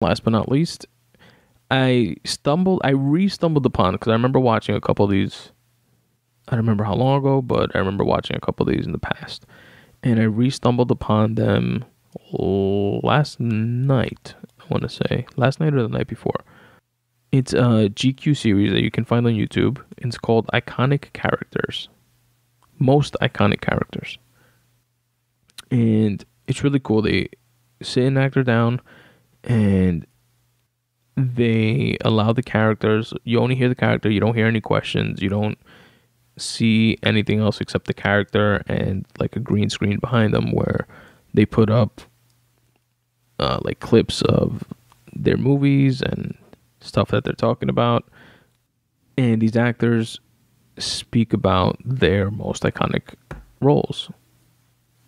Last but not least, I re-stumbled upon, because I remember watching a couple of these. I don't remember how long ago, but I remember watching a couple of these in the past. And I re-stumbled upon them last night, I want to say. Last night or the night before. It's a GQ series that you can find on YouTube. It's called Iconic Characters. Most Iconic Characters. And it's really cool. They sit an actor down and they allow the characters. You only hear the character. You don't hear any questions. You don't see anything else except the character and like a green screen behind them where they put up like clips of their movies and stuff that they're talking about, and these actors speak about their most iconic roles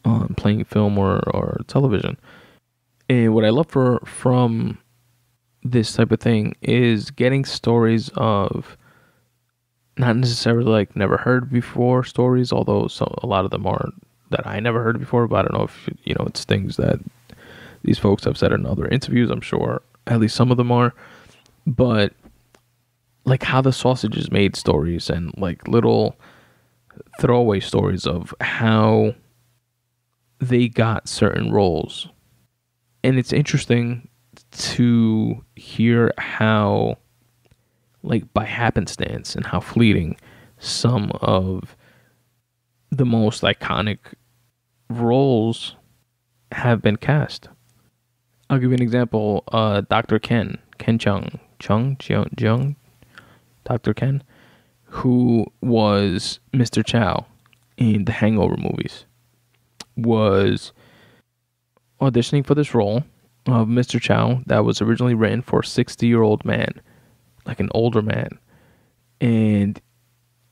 on playing film or television. And what I love from this type of thing is getting stories of not necessarily like never heard before stories, although a lot of them are that I never heard before, but I don't know if, it's things that these folks have said in other interviews. I'm sure at least some of them are. But like how the sausage is made stories and like little throwaway stories of how they got certain roles. And it's interesting to hear how, like by happenstance and how fleeting, some of the most iconic roles have been cast. I'll give you an example. Dr. Ken Chung, Dr. Ken, who was Mr. Chow in the Hangover movies, was auditioning for this role of Mr. Chow that was originally written for a 60-year-old man, like an older man. And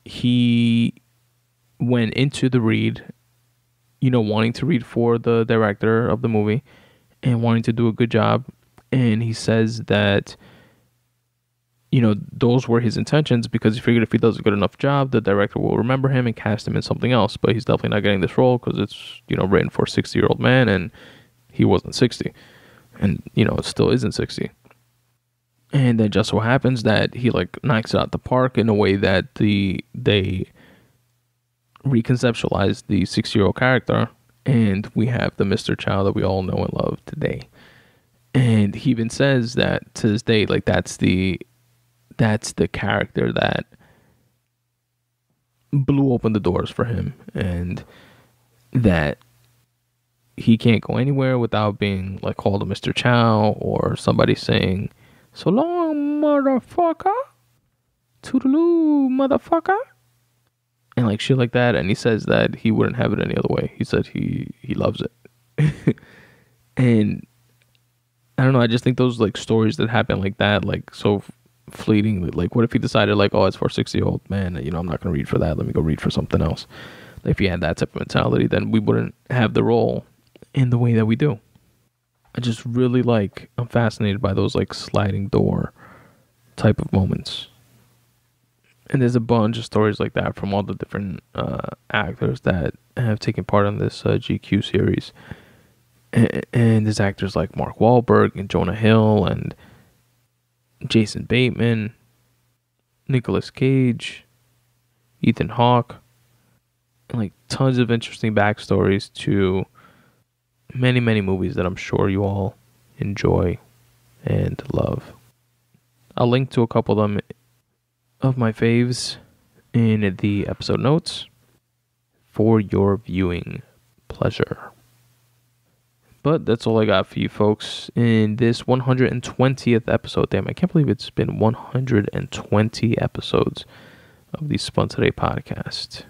he went into the read, wanting to read for the director of the movie and wanting to do a good job. And he says that, those were his intentions because he figured if he does a good enough job, the director will remember him and cast him in something else. But he's definitely not getting this role because it's, written for a 60-year-old man and he wasn't 60. And, it still isn't 60. And then just so happens that he knocks it out the park in a way that they reconceptualize the 60-year-old character, and we have the Mr. Chow that we all know and love today. And he even says that to this day, that's the character that blew open the doors for him, and that he can't go anywhere without being called a Mr. Chow or somebody saying, "So long, motherfucker. Toodaloo, motherfucker." And shit like that. And he says that he wouldn't have it any other way. He said he loves it. And I don't know. I just think those stories that happen like that, so fleetingly. What if he decided oh, it's for a 60-year-old man? I'm not going to read for that. Let me go read for something else. If he had that type of mentality, then we wouldn't have the role in the way that we do. I just really I'm fascinated by those sliding door type of moments. And there's a bunch of stories like that from all the different actors that have taken part in this GQ series. And there's actors like Mark Wahlberg and Jonah Hill and Jason Bateman, Nicolas Cage, Ethan Hawke, and tons of interesting backstories to many, many movies that I'm sure you all enjoy and love. I'll link to a couple of them of my faves in the episode notes for your viewing pleasure. But that's all I got for you folks in this 120th episode. Damn, I can't believe it's been 120 episodes of the Spun Today Podcast.